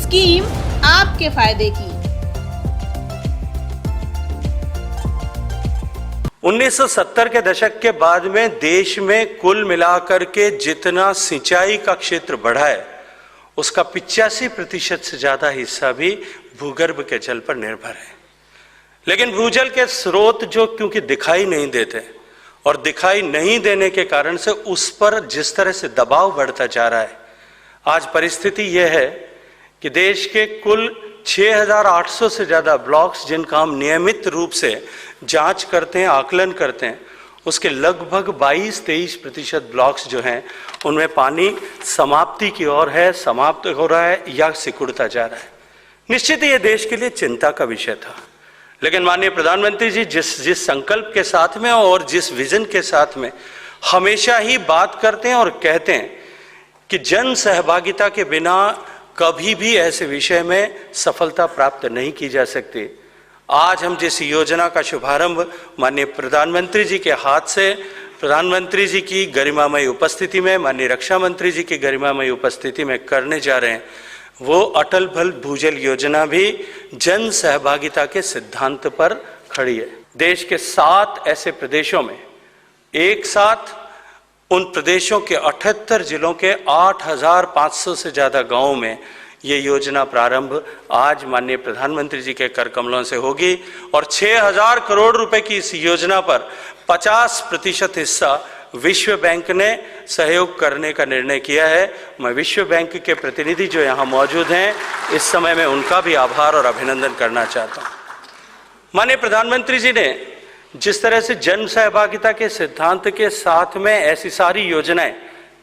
Scheme आपके फायदे की। 1970 के दशक के बाद में देश में कुल मिलाकर के जितना सिंचाई का क्षेत्र बढ़ा है उसका 85% से ज्यादा हिस्सा भी भूगर्भ के जल पर निर्भर है। लेकिन भूजल के स्रोत जो क्योंकि दिखाई नहीं देते और दिखाई नहीं देने के कारण से उस पर जिस तरह से दबाव बढ़ता जा रहा है, आज परिस्थिति यह है कि देश के कुल 6,800 से ज्यादा ब्लॉक्स जिनका हम नियमित रूप से जांच करते हैं, आकलन करते हैं, उसके लगभग 22-23% ब्लॉक्स जो हैं उनमें पानी समाप्ति की ओर है, समाप्त हो रहा है या सिकुड़ता जा रहा है। निश्चित ही ये देश के लिए चिंता का विषय था, लेकिन माननीय प्रधानमंत्री जी जिस संकल्प के साथ में और जिस विजन के साथ में हमेशा ही बात करते हैं और कहते हैं कि जन सहभागिता के बिना कभी भी ऐसे विषय में सफलता प्राप्त नहीं की जा सकती। आज हम जिस योजना का शुभारंभ माननीय प्रधानमंत्री जी के हाथ से, प्रधानमंत्री जी की गरिमामय उपस्थिति में, माननीय रक्षा मंत्री जी की गरिमामय उपस्थिति में करने जा रहे हैं, वो अटल भूजल योजना भी जन सहभागिता के सिद्धांत पर खड़ी है। देश के 7 ऐसे प्रदेशों में एक साथ उन प्रदेशों के 78 जिलों के 8,500 से ज्यादा गांवों में ये योजना प्रारंभ आज माननीय प्रधानमंत्री जी के कर कमलों से होगी और 6,000 करोड़ रुपए की इस योजना पर 50% हिस्सा विश्व बैंक ने सहयोग करने का निर्णय किया है। मैं विश्व बैंक के प्रतिनिधि जो यहाँ मौजूद हैं इस समय में उनका भी आभार और अभिनंदन करना चाहता हूँ। माननीय प्रधानमंत्री जी ने जिस तरह से जन सहभागिता के सिद्धांत के साथ में ऐसी सारी योजनाएं,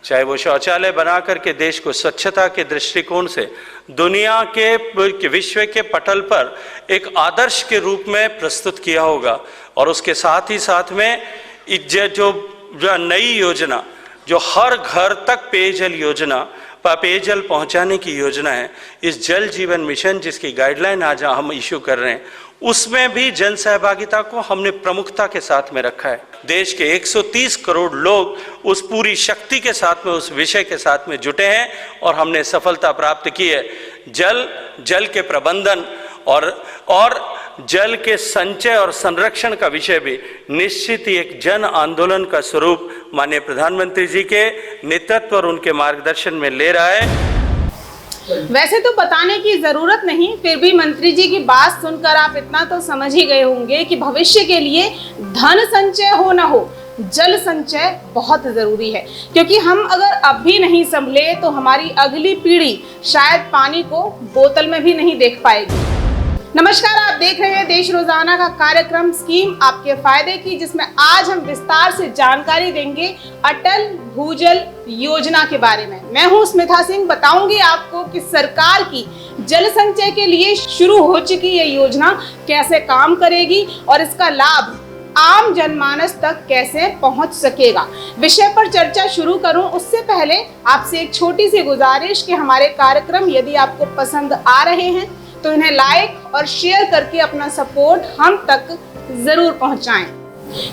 चाहे वो शौचालय बना करके देश को स्वच्छता के दृष्टिकोण से दुनिया के विश्व के पटल पर एक आदर्श के रूप में प्रस्तुत किया होगा, और उसके साथ ही साथ में जो नई योजना जो हर घर तक पेयजल योजना, पेयजल पहुंचाने की योजना है, इस जल जीवन मिशन जिसकी गाइडलाइन आज हम इशू कर रहे हैं, उसमें भी जन सहभागिता को हमने प्रमुखता के साथ में रखा है। देश के 130 करोड़ लोग उस पूरी शक्ति के साथ में उस विषय के साथ में जुटे हैं और हमने सफलता प्राप्त की है। जल के प्रबंधन और जल के संचय और संरक्षण का विषय भी निश्चित ही एक जन आंदोलन का स्वरूप माननीय प्रधानमंत्री जी के नेतृत्व और उनके मार्गदर्शन में ले रहा है। वैसे तो बताने की जरूरत नहीं, फिर भी मंत्री जी की बात सुनकर आप इतना तो समझ ही गए होंगे कि भविष्य के लिए धन संचय हो ना हो, जल संचय बहुत जरूरी है, क्योंकि हम अगर अब भी नहीं संभले तो हमारी अगली पीढ़ी शायद पानी को बोतल में भी नहीं देख पाएगी। नमस्कार, आप देख रहे हैं देश रोजाना का कार्यक्रम स्कीम आपके फायदे की, जिसमें आज हम विस्तार से जानकारी देंगे अटल भूजल योजना के बारे में। मैं हूं स्मिता सिंह, बताऊंगी आपको कि सरकार की जल संचय के लिए शुरू हो चुकी ये योजना कैसे काम करेगी और इसका लाभ आम जनमानस तक कैसे पहुंच सकेगा। विषय पर चर्चा शुरू करूं उससे पहले आपसे एक छोटी सी गुजारिश कि हमारे कार्यक्रम यदि आपको पसंद आ रहे हैं तो इन्हें लाइक और शेयर करके अपना सपोर्ट हम तक जरूर पहुंचाएं।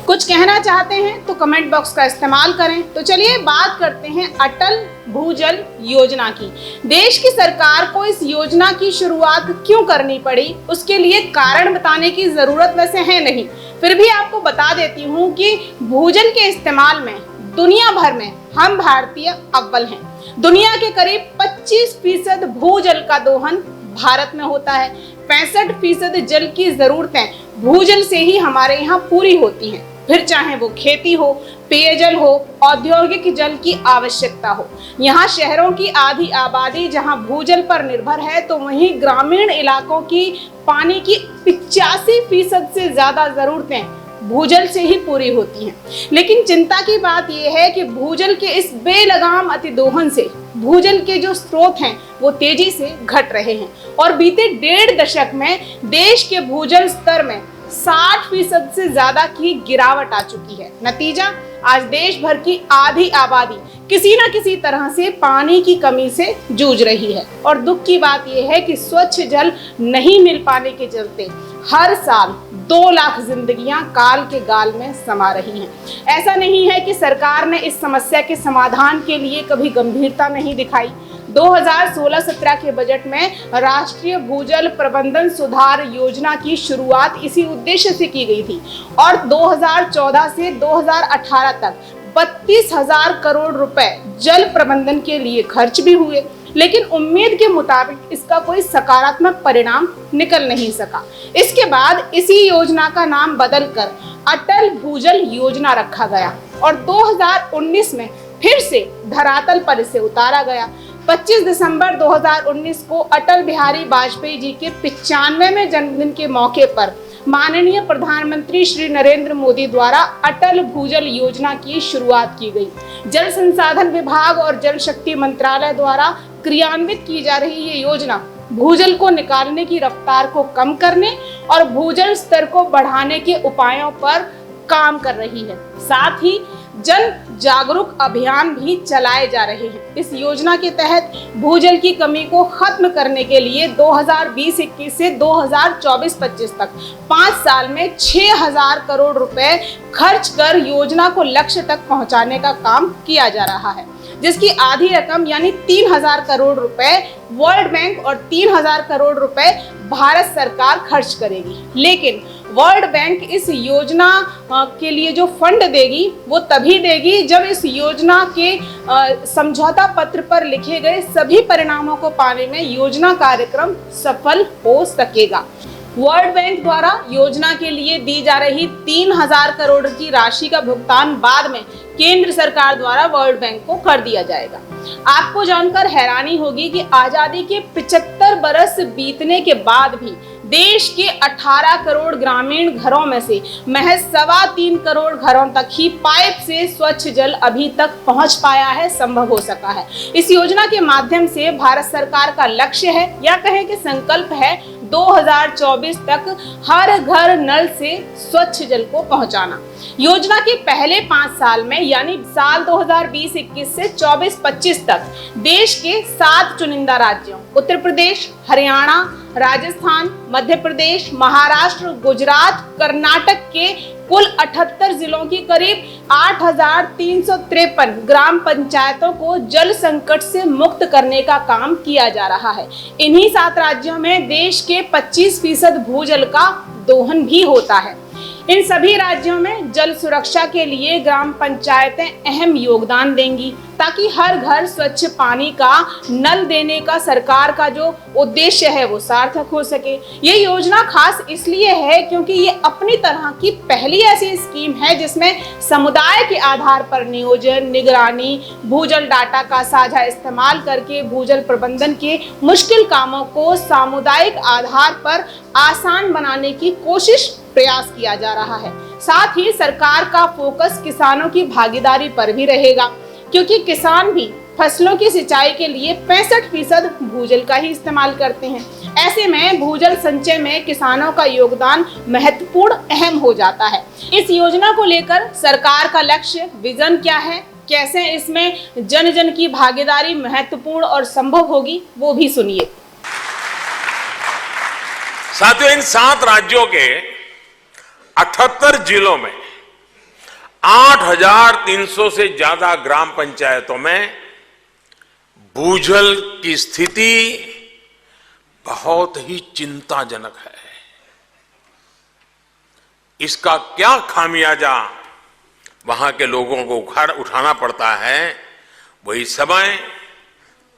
कुछ कहना चाहते हैं तो कमेंट बॉक्स का इस्तेमाल करें। तो चलिए बात करते हैं अटल भूजल योजना की। देश की सरकार को इस योजना की शुरुआत क्यों करनी पड़ी, उसके लिए कारण बताने की जरूरत वैसे है नहीं, फिर भी आपको बता देती हूँ कि भूजल के इस्तेमाल में दुनिया भर में हम भारतीय अव्वल हैं। दुनिया के करीब 25% भूजल का दोहन भारत में होता है। 65% जल की जरूरतें भूजल से ही हमारे यहाँ पूरी होती हैं, फिर चाहे वो खेती हो, पेयजल हो, औद्योगिक जल की आवश्यकता हो। यहाँ शहरों की आधी आबादी जहाँ भूजल पर निर्भर है, तो वहीं ग्रामीण इलाकों की पानी की 85% से ज्यादा जरूरतें भूजल से ही पूरी होती हैं। लेकिन चिंता की बात यह है कि भूजल के इस बेलगाम अतिदोहन से भूजल के जो स्रोत हैं वो तेजी से घट रहे हैं और बीते 1.5 दशक में देश के भूजल स्तर में 60% से ज्यादा की गिरावट आ चुकी है। नतीजा, आज देश भर की आधी आबादी किसी न किसी तरह से पानी की कमी से जूझ रही है और दुख की बात यह है कि स्वच्छ जल नहीं मिल पाने के चलते हर साल 2 लाख जिंदगियां काल के गाल में समा रही हैं। ऐसा नहीं है कि सरकार ने इस समस्या के समाधान के लिए कभी गंभीरता नहीं दिखाई। 2016-17 के बजट में राष्ट्रीय भूजल प्रबंधन सुधार योजना की शुरुआत इसी उद्देश्य से की गई थी और 2014 से 2018 तक 32,000 करोड़ रुपए जल प्रबंधन के लिए खर्च भी हुए, लेकिन उम्मीद के मुताबिक इसका कोई सकारात्मक परिणाम निकल नहीं सका। इसके बाद इसी योजना का नाम बदलकर अटल भूजल योजना रखा गया और 2019 में फिर से धरातल पर इसे उतारा गया। 25 दिसंबर 2019 को अटल बिहारी वाजपेयी जी के 95वें जन्मदिन के मौके पर माननीय प्रधानमंत्री श्री नरेंद्र मोदी द्वारा अटल भूजल योजना की शुरुआत की गई। जल संसाधन विभाग और जल शक्ति मंत्रालय द्वारा क्रियान्वित की जा रही ये योजना भूजल को निकालने की रफ्तार को कम करने और भूजल स्तर को बढ़ाने के उपायों पर काम कर रही है। साथ ही जन जागरूक अभियान भी चलाए जा रहे हैं। इस योजना के तहत भूजल की कमी को खत्म करने के लिए 2020-21 से 2024-25 तक 5 साल में 6,000 करोड़ रुपए खर्च कर योजना को लक्ष्य तक पहुंचाने का काम किया जा रहा है, जिसकी आधी रकम यानी 3,000 करोड़ रुपए वर्ल्ड बैंक और 3,000 करोड़ रुपए भारत सरकार खर्च करेगी। लेकिन वर्ल्ड बैंक इस योजना के लिए जो फंड देगी वो तभी देगी जब इस योजना के समझौता पत्र पर लिखे गए सभी परिणामों को पाने में योजना कार्यक्रम सफल हो सकेगा। वर्ल्ड बैंक द्वारा योजना के लिए दी जा रही 3,000 करोड़ की राशि का भुगतान बाद में केंद्र सरकार द्वारा वर्ल्ड बैंक को कर दिया जाएगा। आपको जानकर हैरानी होगी कि आजादी के 75 बरस बीतने के बाद भी देश के 18 करोड़ ग्रामीण घरों में से महज 3.25 करोड़ घरों तक ही पाइप से स्वच्छ जल अभी तक पहुंच पाया है, संभव हो सका है। इस योजना के माध्यम से भारत सरकार का लक्ष्य है या कहें कि संकल्प है 2024 तक हर घर नल से स्वच्छ जल को पहुंचाना। योजना के पहले 5 साल में यानी साल 2020-21 से 24-25 तक देश के 7 चुनिंदा राज्यों उत्तर प्रदेश, हरियाणा, राजस्थान, मध्य प्रदेश, महाराष्ट्र, गुजरात, कर्नाटक के कुल 78 जिलों की करीब 8,353 ग्राम पंचायतों को जल संकट से मुक्त करने का काम किया जा रहा है। इन्हीं 7 राज्यों में देश के 25% भूजल का दोहन भी होता है। इन सभी राज्यों में जल सुरक्षा के लिए ग्राम पंचायतें अहम योगदान देंगी ताकि हर घर स्वच्छ पानी का नल देने का सरकार का जो उद्देश्य है वो सार्थक हो सके। ये योजना खास इसलिए है क्योंकि ये अपनी तरह की पहली ऐसी स्कीम है जिसमें समुदाय के आधार पर नियोजन, निगरानी, भूजल डाटा का साझा इस्तेमाल करके भूजल प्रबंधन के मुश्किल कामों को सामुदायिक आधार पर आसान बनाने की कोशिश प्रयास किया जा रहा है। साथ ही सरकार का फोकस किसानों की भागीदारी पर भी रहेगा क्योंकि किसान भी फसलों की सिंचाई के लिए 65% भूजल का ही इस्तेमाल करते हैं। ऐसे में भूजल संचय में किसानों का योगदान महत्वपूर्ण अहम हो जाता है। इस योजना को लेकर सरकार का लक्ष्य, विजन क्या है, कैसे इसमें जन जन की भागीदारी महत्वपूर्ण और संभव होगी, वो भी सुनिए। साथियों, इन 7 राज्यों के 78 जिलों में 8,300 से ज्यादा ग्राम पंचायतों में भूजल की स्थिति बहुत ही चिंताजनक है। इसका क्या खामियाजा वहां के लोगों को उठाना पड़ता है, वही समय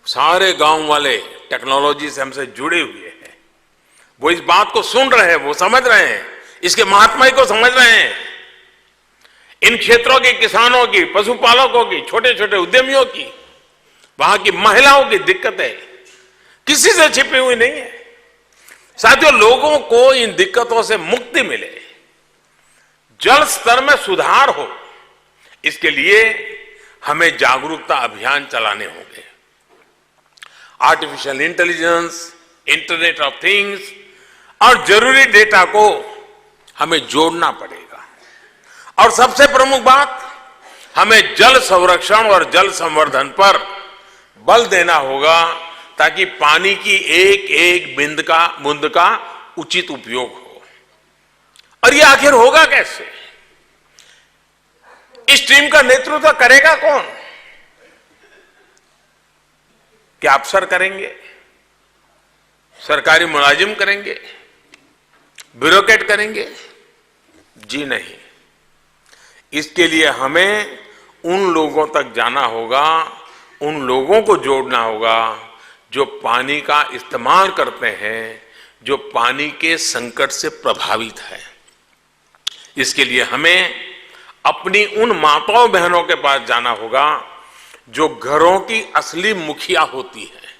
सारे गांव वाले टेक्नोलॉजी से हमसे जुड़े हुए हैं, वो इस बात को सुन रहे हैं, वो समझ रहे हैं, इसके महात्मा को समझ रहे हैं। इन क्षेत्रों के किसानों की, पशुपालकों की, छोटे छोटे उद्यमियों की, वहां की महिलाओं की दिक्कतें किसी से छिपी हुई नहीं है। साथियों, लोगों को इन दिक्कतों से मुक्ति मिले, जल स्तर में सुधार हो, इसके लिए हमें जागरूकता अभियान चलाने होंगे। Artificial intelligence, internet of things और जरूरी डेटा को हमें जोड़ना पड़ेगा। और सबसे प्रमुख बात, हमें जल संरक्षण और जल संवर्धन पर बल देना होगा ताकि पानी की एक एक बूंद का उचित उपयोग हो। और ये आखिर होगा कैसे? इस टीम का नेतृत्व करेगा कौन? क्या अफसर करेंगे, सरकारी मुलाजिम करेंगे, ब्यूरोक्रेट करेंगे? जी नहीं। इसके लिए हमें उन लोगों तक जाना होगा, उन लोगों को जोड़ना होगा जो पानी का इस्तेमाल करते हैं, जो पानी के संकट से प्रभावित है। इसके लिए हमें अपनी उन माताओं बहनों के पास जाना होगा जो घरों की असली मुखिया होती है।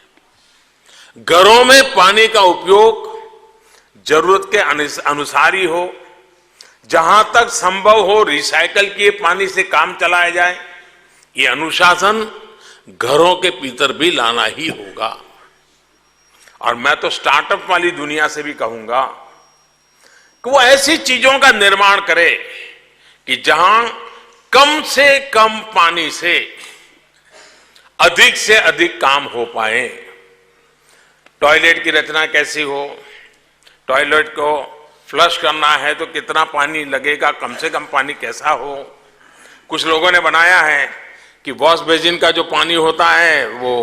घरों में पानी का उपयोग जरूरत के अनुसार ही हो, जहां तक संभव हो रिसाइकल किए पानी से काम चलाया जाए। ये अनुशासन घरों के भीतर भी लाना ही होगा। और मैं तो स्टार्टअप वाली दुनिया से भी कहूंगा कि वो ऐसी चीजों का निर्माण करे कि जहां कम से कम पानी से अधिक काम हो पाए। टॉयलेट की रचना कैसी हो, टॉयलेट को फ्लश करना है तो कितना पानी लगेगा, कम से कम पानी कैसा हो। कुछ लोगों ने बनाया है कि वॉश बेसिन का जो पानी होता है वो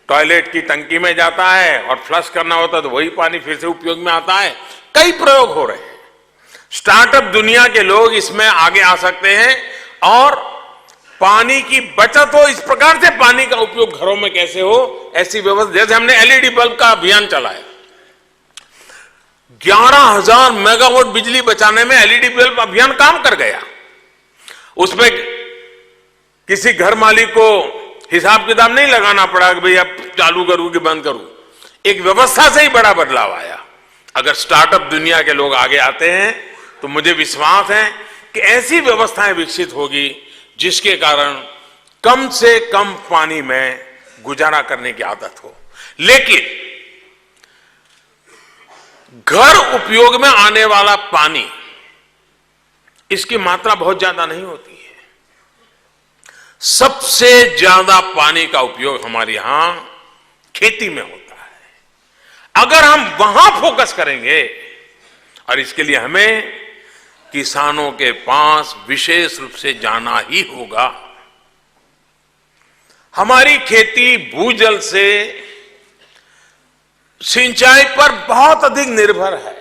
टॉयलेट की टंकी में जाता है और फ्लश करना होता है तो वही पानी फिर से उपयोग में आता है। कई प्रयोग हो रहे हैं। स्टार्टअप दुनिया के लोग इसमें आगे आ सकते हैं और पानी की बचत हो, इस प्रकार से पानी का उपयोग घरों में कैसे हो, ऐसी व्यवस्था। जैसे हमने एलईडी बल्ब का अभियान चलाया, 11,000 मेगावाट बिजली बचाने में एलईडी बल्ब अभियान काम कर गया। उसमें किसी घर मालिक को हिसाब किताब नहीं लगाना पड़ा कि भाई अब चालू करूं कि बंद करूं। एक व्यवस्था से ही बड़ा बदलाव आया। अगर स्टार्टअप दुनिया के लोग आगे आते हैं तो मुझे विश्वास है कि ऐसी व्यवस्थाएं विकसित होगी जिसके कारण कम से कम पानी में गुजारा करने की आदत हो। लेकिन घर उपयोग में आने वाला पानी, इसकी मात्रा बहुत ज्यादा नहीं होती है। सबसे ज्यादा पानी का उपयोग हमारे यहां खेती में होता है। अगर हम वहां फोकस करेंगे, और इसके लिए हमें किसानों के पास विशेष रूप से जाना ही होगा। हमारी खेती भूजल से सिंचाई पर बहुत अधिक निर्भर है।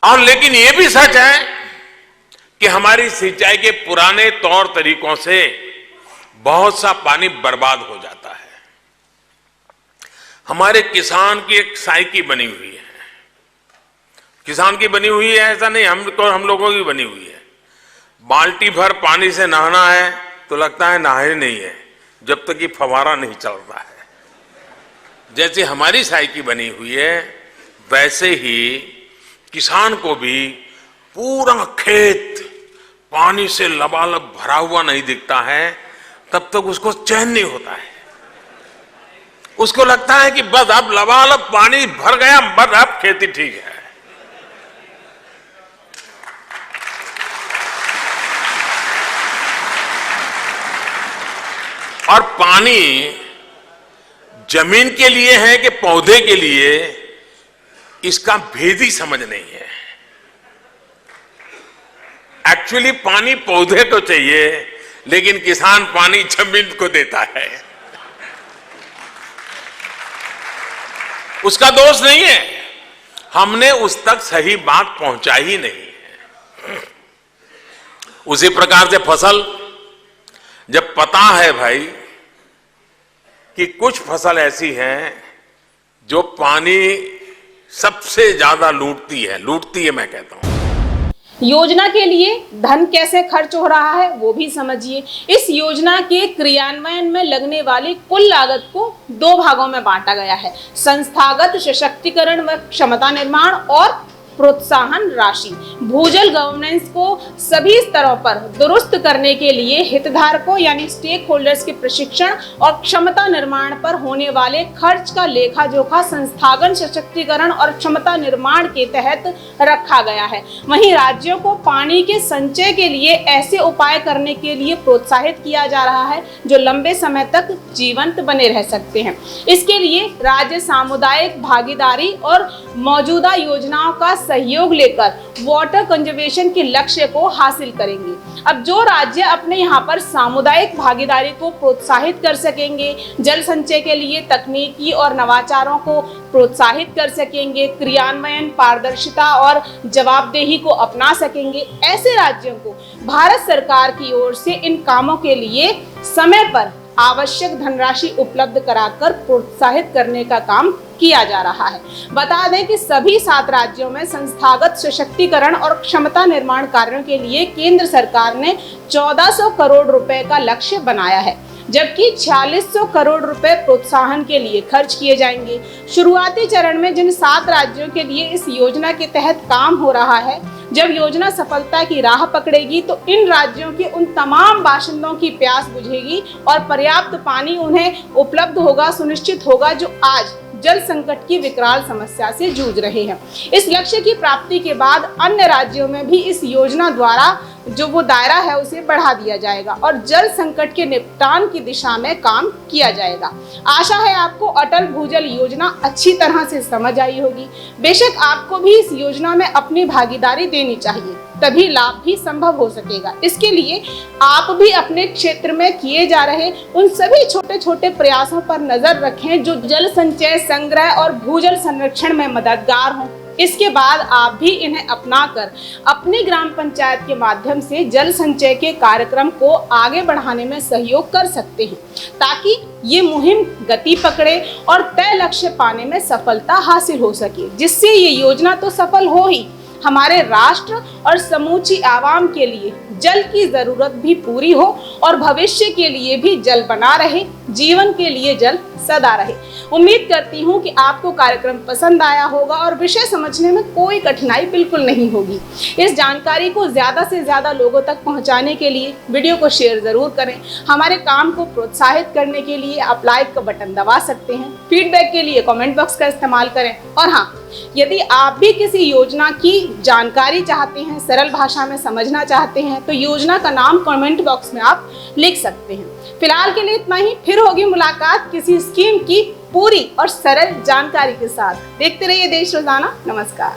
और लेकिन यह भी सच है कि हमारी सिंचाई के पुराने तौर तरीकों से बहुत सा पानी बर्बाद हो जाता है। हमारे किसान की एक साइकी बनी हुई है। किसान की बनी हुई है ऐसा नहीं, हम लोगों की बनी हुई है। बाल्टी भर पानी से नहाना है तो लगता है नहाए नहीं है जब तक कि फवारा नहीं चल रहा है। जैसे हमारी साइकी बनी हुई है, वैसे ही किसान को भी पूरा खेत पानी से लबालब भरा हुआ नहीं दिखता है, तब तक उसको चैन नहीं होता है। उसको लगता है कि बस अब लबालब पानी भर गया, बस अब खेती ठीक है। और पानी जमीन के लिए है कि पौधे के लिए, इसका भेद ही समझ नहीं है। एक्चुअली पानी पौधे को चाहिए, लेकिन किसान पानी जमीन को देता है। उसका दोष नहीं है, हमने उस तक सही बात पहुंचाई ही नहीं है। उसी प्रकार से फसल, जब पता है भाई कि कुछ फसल ऐसी हैं जो पानी सबसे ज्यादा लूटती है मैं कहता हूं। योजना के लिए धन कैसे खर्च हो रहा है वो भी समझिए। इस योजना के क्रियान्वयन में लगने वाली कुल लागत को 2 भागों में बांटा गया है: संस्थागत सशक्तिकरण व क्षमता निर्माण और प्रोत्साहन राशि। भूजल गवर्नेंस को सभी स्तरों पर दुरुस्त करने के लिए हितधारकों यानी स्टेक होल्डर्स के प्रशिक्षण और क्षमता निर्माण पर होने वाले खर्च का लेखा जोखा संस्थागत सशक्तिकरण और क्षमता निर्माण के तहत रखा गया है। वहीं राज्यों को पानी के संचय के लिए ऐसे उपाय करने के लिए प्रोत्साहित किया जा रहा है जो लंबे समय तक जीवंत बने रह सकते हैं। इसके लिए राज्य सामुदायिक भागीदारी और मौजूदा योजनाओं का सहयोग लेकर वाटर कंजर्वेशन के लक्ष्य को हासिल करेंगे। अब जो राज्य अपने यहाँ पर सामुदायिक भागीदारी को प्रोत्साहित कर सकेंगे, जल संचय के लिए तकनीकी और नवाचारों को प्रोत्साहित कर सकेंगे, क्रियान्वयन, पारदर्शिता और जवाबदेही को अपना सकेंगे, ऐसे राज्यों को भारत सरकार की ओर से इन कामों के लिए समय पर आवश्यक धनराशि उपलब्ध कराकर प्रोत्साहित करने का काम किया जा रहा है। बता दें कि सभी 7 राज्यों में संस्थागत सशक्तिकरण और क्षमता निर्माण कार्यों के लिए केंद्र सरकार ने 1400 करोड़ रुपए का लक्ष्य बनाया है, जबकि 4600 करोड़ रुपए प्रोत्साहन के लिए खर्च किए जाएंगे। शुरुआती चरण में जिन 7 राज्यों के लिए इस योजना के तहत काम हो रहा है, जब योजना सफलता की राह पकड़ेगी तो इन राज्यों के उन तमाम बाशिंदों की प्यास बुझेगी और पर्याप्त पानी उन्हें उपलब्ध होगा, सुनिश्चित होगा, जो आज जल संकट की विकराल समस्या से जूझ रहे हैं। इस लक्ष्य की प्राप्ति के बाद अन्य राज्यों में भी इस योजना द्वारा जो वो दायरा है उसे बढ़ा दिया जाएगा और जल संकट के निपटान की दिशा में काम किया जाएगा। आशा है आपको अटल भूजल योजना अच्छी तरह से समझ आई होगी। बेशक आपको भी इस योजना में अपनी भागीदारी देनी चाहिए, तभी लाभ भी संभव हो सकेगा। इसके लिए आप भी अपने क्षेत्र में किए जा रहे उन सभी छोटे छोटे प्रयासों पर नजर रखें जो जल संचय, संग्रह और भूजल संरक्षण में मददगार हों। इसके बाद आप भी इन्हें अपनाकर अपनी ग्राम पंचायत के माध्यम से जल संचय के कार्यक्रम को आगे बढ़ाने में सहयोग कर सकते हैं, ताकि ये मुहिम गति पकड़े और तय लक्ष्य पाने में सफलता हासिल हो सके, जिससे ये योजना तो सफल हो ही, हमारे राष्ट्र और समूची आवाम के लिए जल की जरूरत भी पूरी हो और भविष्य के लिए भी जल बना रहे, जीवन के लिए जल सदा रहे। उम्मीद करती हूँ कि आपको कार्यक्रम पसंद आया होगा और विषय समझने में कोई कठिनाई बिल्कुल नहीं होगी। इस जानकारी को ज़्यादा से ज़्यादा लोगों तक पहुँचाने के लिए वीडियो को शेयर ज़रूर करें। हमारे काम को प्रोत्साहित करने के लिए आप लाइक का बटन दबा सकते हैं। फीडबैक के लिए कमेंट बॉक्स का इस्तेमाल करें। और हाँ, यदि आप भी किसी योजना की जानकारी चाहते हैं, सरल भाषा में समझना चाहते हैं, तो योजना का नाम कमेंट बॉक्स में आप लिख सकते हैं। फिलहाल के लिए इतना ही, फिर होगी मुलाकात किसी स्कीम की पूरी और सरल जानकारी के साथ। देखते रहिए देश रोजाना। नमस्कार।